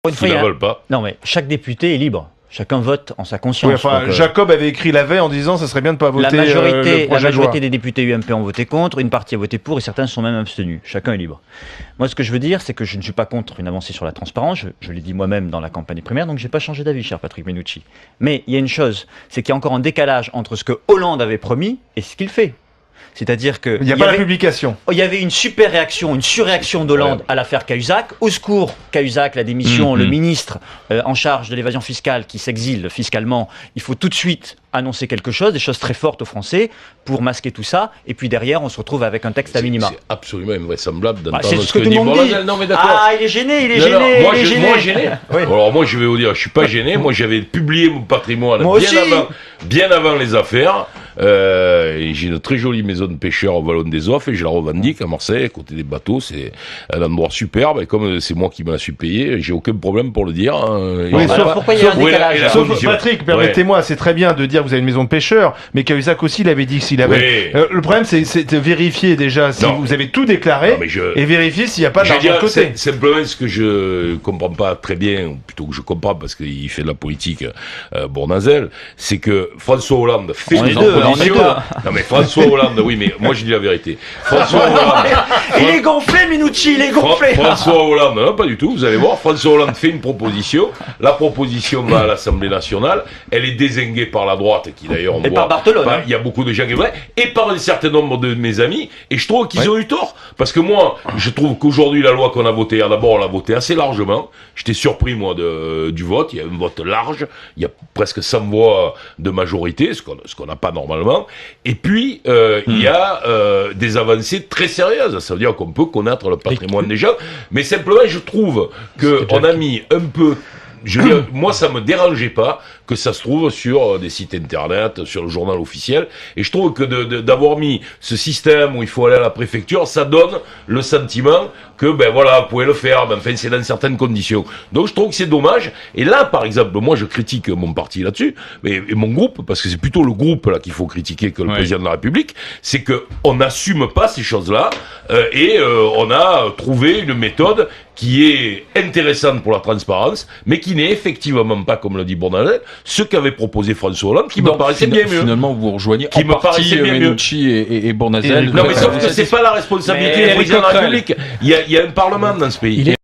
Une fois, Ils ne veulent pas. Non, mais chaque député est libre. Chacun vote en sa conscience. Oui, enfin, donc, Jacob avait écrit la veille en disant ça serait bien de ne pas voter la le projet de loi. majorité des députés UMP ont voté contre, une partie a voté pour et certains se sont même abstenus. Chacun est libre. Moi, ce que je veux dire, c'est que je ne suis pas contre une avancée sur la transparence. Je l'ai dit moi-même dans la campagne primaire, donc je n'ai pas changé d'avis, cher Patrick Mennucci. Mais il y a une chose, c'est qu'il y a encore un décalage entre ce que Hollande avait promis et ce qu'il fait. C'est-à-dire que... Il n'y a pas la publication. Il y avait une super réaction, une surréaction d'Hollande à l'affaire Cahuzac. Au secours, Cahuzac, la démission, le ministre en charge de l'évasion fiscale qui s'exile fiscalement, il faut tout de suite annoncer quelque chose, des choses très fortes aux Français pour masquer tout ça. Et puis derrière, on se retrouve avec un texte à minima. C'est absolument invraisemblable d'entendre c'est ce que tout le monde dit. Non, mais d'accord. Ah, il est gêné, il est gêné. Moi, gêné. Oui. Alors moi, je vais vous dire, je suis pas gêné. Moi, j'avais publié mon patrimoine bien avant les affaires. Et j'ai une très jolie maison de pêcheurs au Vallon des Offres et je la revendique à Marseille, à côté des bateaux. C'est un endroit superbe et comme c'est moi qui me la suis payé, j'ai aucun problème pour le dire. Oui, pourquoi il y a un décalage Sauf Patrick, permettez-moi, c'est très bien de dire que vous avez une maison de pêcheurs, mais Cahuzac aussi l'avait dit s'il avait. Le problème, c'est de vérifier déjà si vous avez tout déclaré et vérifier s'il n'y a pas d'argent de côté. Simplement, ce que je comprends pas très bien, ou plutôt que je comprends parce qu'il fait de la politique Bournazel, c'est que François Hollande fait une proposition. Non mais François Hollande, oui, mais moi je dis la vérité. François Hollande. Il est gonflé, Mennucci, il est gonflé. François Hollande, non, pas du tout, vous allez voir. François Hollande fait une proposition. La proposition va à l'Assemblée nationale. Elle est dézinguée par la droite, qui d'ailleurs, on voit. Par Barthelone. Il y a beaucoup de gens qui voudraient, et par un certain nombre de mes amis. Et je trouve qu'ils ont eu tort. Parce que moi, je trouve qu'aujourd'hui, la loi qu'on a votée, d'abord, on l'a votée assez largement. J'étais surpris, moi, du vote. Il y a un vote large. Il y a presque 100 voix de majorité, ce qu'on n'a pas normalement. Et puis, il y a des avancées très sérieuses. Ça veut dire qu'on peut connaître le patrimoine des gens. Mais simplement, je trouve qu'on a mis un peu... Je veux dire, moi, ça me dérangeait pas que ça se trouve sur des sites internet, sur le journal officiel. Et je trouve que d'avoir mis ce système où il faut aller à la préfecture, ça donne le sentiment que, ben voilà, vous pouvez le faire, mais enfin, c'est dans certaines conditions. Donc, je trouve que c'est dommage. Et là, par exemple, moi, je critique mon parti là-dessus, et mon groupe, parce que c'est plutôt le groupe, là, qu'il faut critiquer que le président de la République, c'est que on n'assume pas ces choses-là, et on a trouvé une méthode qui est intéressante pour la transparence, mais qui n'est effectivement pas, comme l'a dit Bournazel, ce qu'avait proposé François Hollande, qui me paraissait bien mieux. Finalement, vous rejoignez qui me paraissait bien Mennucci et Bournazel. Non, mais sauf que c'est pas la responsabilité du président de la République. Il y a un parlement dans ce pays.